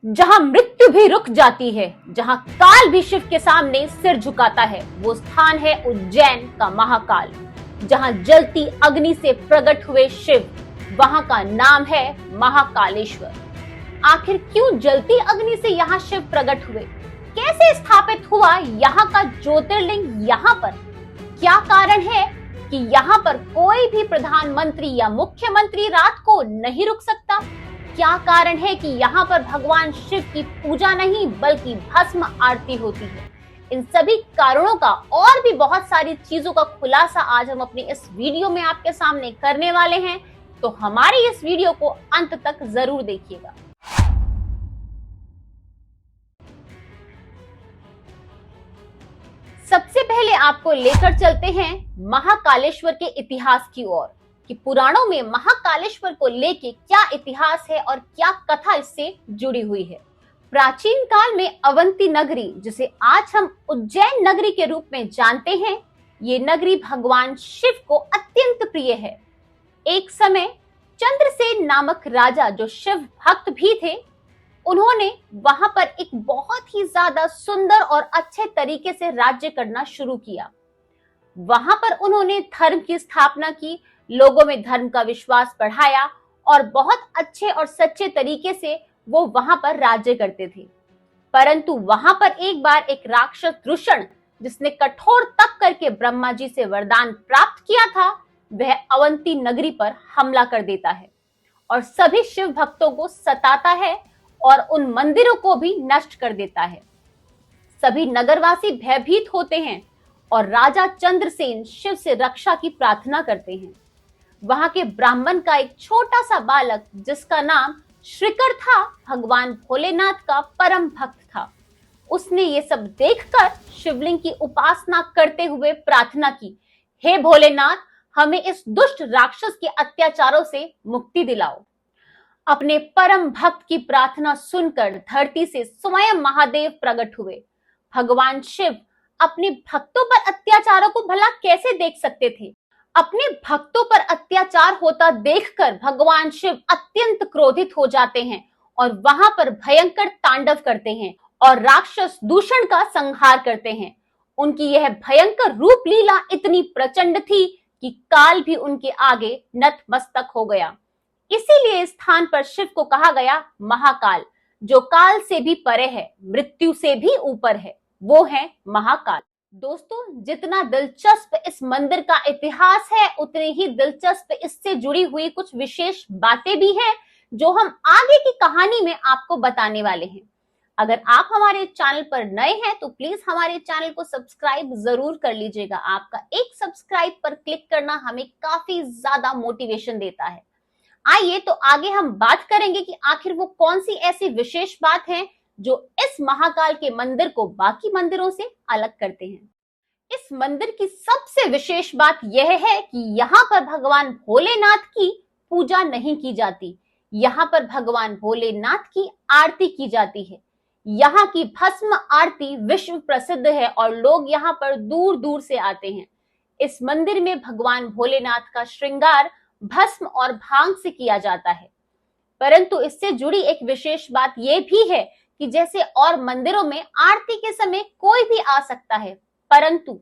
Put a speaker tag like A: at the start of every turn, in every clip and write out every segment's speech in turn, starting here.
A: जहां मृत्यु भी रुक जाती है, जहां काल भी शिव के सामने सिर झुकाता है, वो स्थान है उज्जैन का महाकाल। जहां जलती अग्नि से प्रकट हुए शिव, वहां का नाम है महाकालेश्वर। आखिर क्यों जलती अग्नि से यहाँ शिव प्रकट हुए? कैसे स्थापित हुआ यहाँ का ज्योतिर्लिंग यहाँ पर? क्या कारण है कि यहाँ पर कोई भी प्रधानमंत्री या मुख्यमंत्री रात को नहीं रुक सकता? क्या कारण है कि यहाँ पर भगवान शिव की पूजा नहीं बल्कि भस्म आरती होती है? इन सभी कारणों का और भी बहुत सारी चीजों का खुलासा आज हम अपनी इस वीडियो में आपके सामने करने वाले हैं, तो हमारी इस वीडियो को अंत तक जरूर देखिएगा। सबसे पहले आपको लेकर चलते हैं महाकालेश्वर के इतिहास की ओर कि पुराणों में महाकालेश्वर को लेके क्या इतिहास है और क्या कथा इससे जुड़ी हुई है। प्राचीन काल में अवंती नगरी, जिसे आज हम उज्जैन नगरी के रूप में जानते हैं, ये नगरी भगवान शिव को अत्यंत प्रिय है। एक समय चंद्रसेन नामक राजा, जो शिव भक्त भी थे, उन्होंने वहां पर एक बहुत ही ज्यादा सुंदर और अच्छे तरीके से राज्य करना शुरू किया। वहां पर उन्होंने धर्म की स्थापना की, लोगों में धर्म का विश्वास बढ़ाया और बहुत अच्छे और सच्चे तरीके से वो वहां पर राज्य करते थे। परंतु वहां पर एक बार एक राक्षस दूषण, जिसने कठोर तप करके ब्रह्मा जी से वरदान प्राप्त किया था, वह अवंती नगरी पर हमला कर देता है और सभी शिव भक्तों को सताता है और उन मंदिरों को भी नष्ट कर देता है। सभी नगरवासी भयभीत होते हैं और राजा चंद्रसेन शिव से रक्षा की प्रार्थना करते हैं। वहां के ब्राह्मण का एक छोटा सा बालक, जिसका नाम श्रीकर था, भगवान भोलेनाथ का परम भक्त था। उसने ये सब देखकर शिवलिंग की उपासना करते हुए प्रार्थना की, हे भोलेनाथ, हमें इस दुष्ट राक्षस के अत्याचारों से मुक्ति दिलाओ। अपने परम भक्त की प्रार्थना सुनकर धरती से स्वयं महादेव प्रकट हुए। भगवान शिव अपने भक्तों पर अत्याचारों को भला कैसे देख सकते थे? अपने भक्तों पर अत्याचार होता देखकर भगवान शिव अत्यंत क्रोधित हो जाते हैं और वहां पर भयंकर तांडव करते हैं और राक्षस दूषण का संहार करते हैं। उनकी यह भयंकर रूप लीला इतनी प्रचंड थी कि काल भी उनके आगे नतमस्तक हो गया। इसीलिए इस स्थान पर शिव को कहा गया महाकाल, जो काल से भी परे है, मृत्यु से भी ऊपर है, वो है महाकाल। दोस्तों, जितना दिलचस्प इस मंदिर का इतिहास है, उतनी ही दिलचस्प इससे जुड़ी हुई कुछ विशेष बातें भी हैं, जो हम आगे की कहानी में आपको बताने वाले हैं। अगर आप हमारे चैनल पर नए हैं तो प्लीज हमारे चैनल को सब्सक्राइब जरूर कर लीजिएगा। आपका एक सब्सक्राइब पर क्लिक करना हमें काफी ज्यादा मोटिवेशन देता है। आइए तो आगे हम बात करेंगे कि आखिर वो कौन सी ऐसी विशेष बात है जो इस महाकाल के मंदिर को बाकी मंदिरों से अलग करते हैं। इस मंदिर की सबसे विशेष बात यह है कि यहाँ पर भगवान भोलेनाथ की पूजा नहीं की जाती, यहाँ पर भगवान भोलेनाथ की आरती की जाती है। यहाँ की भस्म आरती विश्व प्रसिद्ध है और लोग यहाँ पर दूर दूर से आते हैं। इस मंदिर में भगवान भोलेनाथ का श्रृंगार भस्म और भांग से किया जाता है। परंतु इससे जुड़ी एक विशेष बात यह भी है कि जैसे और मंदिरों में आरती के समय कोई भी आ सकता है, परंतु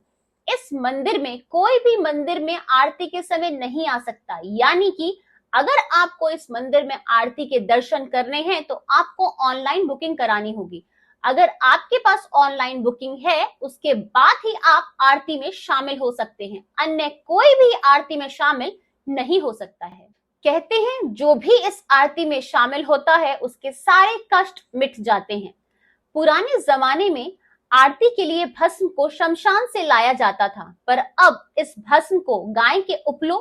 A: इस मंदिर में कोई भी मंदिर में आरती के समय नहीं आ सकता। यानी कि अगर आपको इस मंदिर में आरती के दर्शन करने हैं तो आपको ऑनलाइन बुकिंग करानी होगी। अगर आपके पास ऑनलाइन बुकिंग है, उसके बाद ही आप आरती में शामिल हो सकते हैं, अन्य कोई भी आरती में शामिल नहीं हो सकता है। कहते हैं जो भी इस आरती में शामिल होता है उसके सारे कष्ट मिट जाते हैं। पुराने जमाने में आरती के लिए भस्म को शमशान से लाया जाता था, पर अब इस भस्म को गाय के उपलों,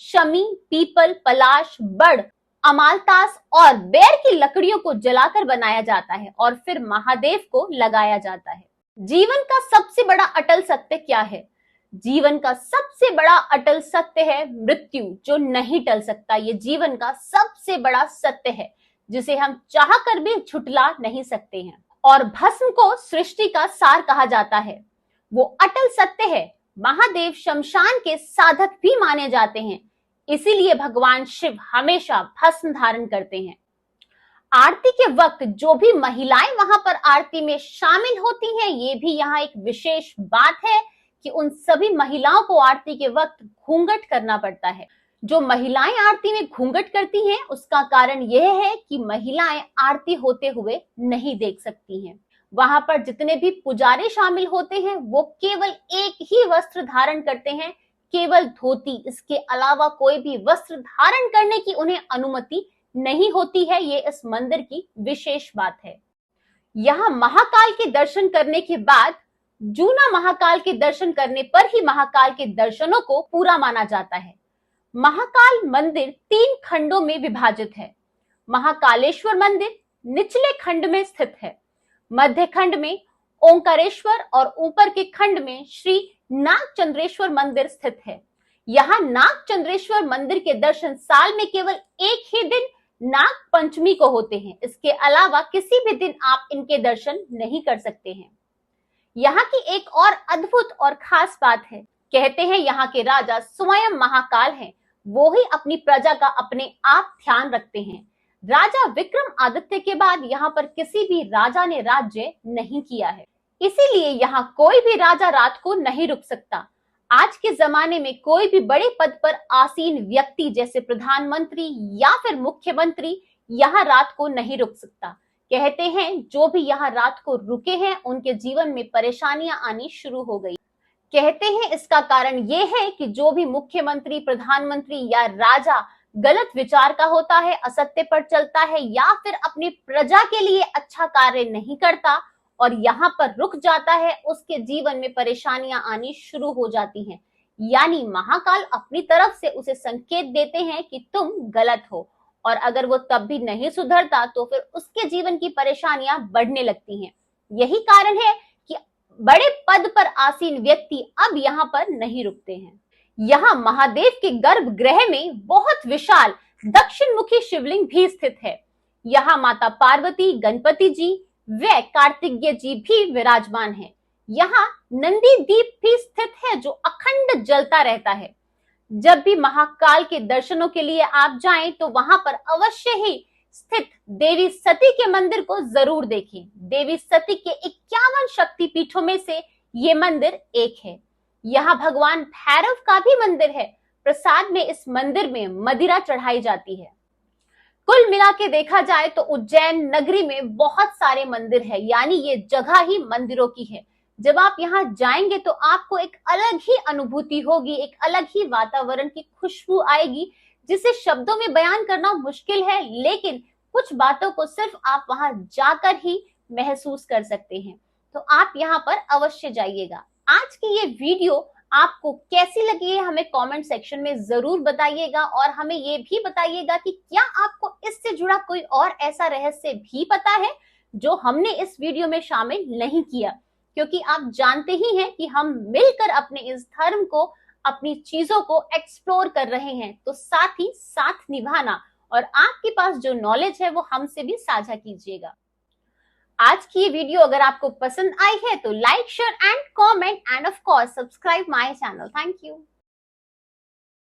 A: शमी, पीपल, पलाश, बड़, अमालतास और बेर की लकड़ियों को जलाकर बनाया जाता है और फिर महादेव को लगाया जाता है। जीवन का सबसे बड़ा अटल सत्य क्या है? जीवन का सबसे बड़ा अटल सत्य है मृत्यु, जो नहीं टल सकता। ये जीवन का सबसे बड़ा सत्य है जिसे हम चाह कर भी झुठला नहीं सकते हैं। और भस्म को सृष्टि का सार कहा जाता है, वो अटल सत्य है। महादेव शमशान के साधक भी माने जाते हैं, इसीलिए भगवान शिव हमेशा भस्म धारण करते हैं। आरती के वक्त जो भी महिलाएं वहां पर आरती में शामिल होती हैं, ये भी यहाँ एक विशेष बात है कि उन सभी महिलाओं को आरती के वक्त घूंघट करना पड़ता है। जो महिलाएं आरती में घूंघट करती हैं, उसका कारण यह है कि महिलाएं आरती होते हुए नहीं देख सकती हैं। वहां पर जितने भी पुजारी शामिल होते हैं, वो केवल एक ही वस्त्र धारण करते हैं, केवल धोती। इसके अलावा कोई भी वस्त्र धारण करने की उन्हें अनुमति नहीं होती है। ये इस मंदिर की विशेष बात है। यहाँ महाकाल के दर्शन करने के बाद जूना महाकाल के दर्शन करने पर ही महाकाल के दर्शनों को पूरा माना जाता है। महाकाल मंदिर 3 खंडों में विभाजित है। महाकालेश्वर मंदिर निचले खंड में स्थित है, मध्य खंड में ओंकारेश्वर और ऊपर के खंड में श्री नागचंद्रेश्वर मंदिर स्थित है। यहाँ नागचंद्रेश्वर मंदिर के दर्शन साल में केवल एक ही दिन नाग पंचमी को होते हैं। इसके अलावा किसी भी दिन आप इनके दर्शन नहीं कर सकते हैं। यहाँ की एक और अद्भुत और खास बात है, कहते हैं यहाँ के राजा स्वयं महाकाल हैं। वो ही अपनी प्रजा का अपने आप ध्यान रखते हैं। राजा विक्रमादित्य के बाद यहाँ पर किसी भी राजा ने राज्य नहीं किया है, इसीलिए यहाँ कोई भी राजा रात को नहीं रुक सकता। आज के जमाने में कोई भी बड़े पद पर आसीन व्यक्ति जैसे प्रधानमंत्री या फिर मुख्यमंत्री यहाँ रात को नहीं रुक सकता। कहते हैं जो भी यहाँ रात को रुके हैं, उनके जीवन में परेशानियां आनी शुरू हो गई। कहते हैं इसका कारण ये है कि जो भी मुख्यमंत्री, प्रधानमंत्री या राजा गलत विचार का होता है, असत्य पर चलता है या फिर अपनी प्रजा के लिए अच्छा कार्य नहीं करता और यहाँ पर रुक जाता है, उसके जीवन में परेशानियां आनी शुरू हो जाती हैं। यानी महाकाल अपनी तरफ से उसे संकेत देते हैं कि तुम गलत हो, और अगर वो तब भी नहीं सुधरता तो फिर उसके जीवन की परेशानियां बढ़ने लगती हैं। यही कारण है कि बड़े पद पर आसीन व्यक्ति अब यहाँ पर नहीं रुकते हैं। यहाँ महादेव के गर्भगृह में बहुत विशाल दक्षिण मुखी शिवलिंग भी स्थित है। यहाँ माता पार्वती, गणपति जी व कार्तिकेय जी भी विराजमान हैं। यहाँ नंदी दीप भी स्थित है जो अखंड जलता रहता है। जब भी महाकाल के दर्शनों के लिए आप जाएं तो वहां पर अवश्य ही स्थित देवी सती के मंदिर को जरूर देखें। देवी सती के 51 शक्तिपीठों में से ये मंदिर एक है। यहाँ भगवान भैरव का भी मंदिर है। प्रसाद में इस मंदिर में मदिरा चढ़ाई जाती है। कुल मिला के देखा जाए तो उज्जैन नगरी में बहुत सारे मंदिर है, यानी ये जगह ही मंदिरों की है। जब आप यहाँ जाएंगे तो आपको एक अलग ही अनुभूति होगी, एक अलग ही वातावरण की खुशबू आएगी, जिसे शब्दों में बयान करना मुश्किल है, लेकिन कुछ बातों को सिर्फ आप वहां जाकर ही महसूस कर सकते हैं। तो आप यहाँ पर अवश्य जाइएगा। आज की ये वीडियो आपको कैसी लगी है हमें कमेंट सेक्शन में जरूर बताइएगा, और हमें ये भी बताइएगा कि क्या आपको इससे जुड़ा कोई और ऐसा रहस्य भी पता है जो हमने इस वीडियो में शामिल नहीं किया, क्योंकि आप जानते ही हैं कि हम मिलकर अपने इस धर्म को, अपनी चीजों को एक्सप्लोर कर रहे हैं। तो साथ ही साथ निभाना, और आपके पास जो नॉलेज है वो हमसे भी साझा कीजिएगा। आज की ये वीडियो अगर आपको पसंद आई है तो like, share and comment end of course subscribe my channel. Thank you.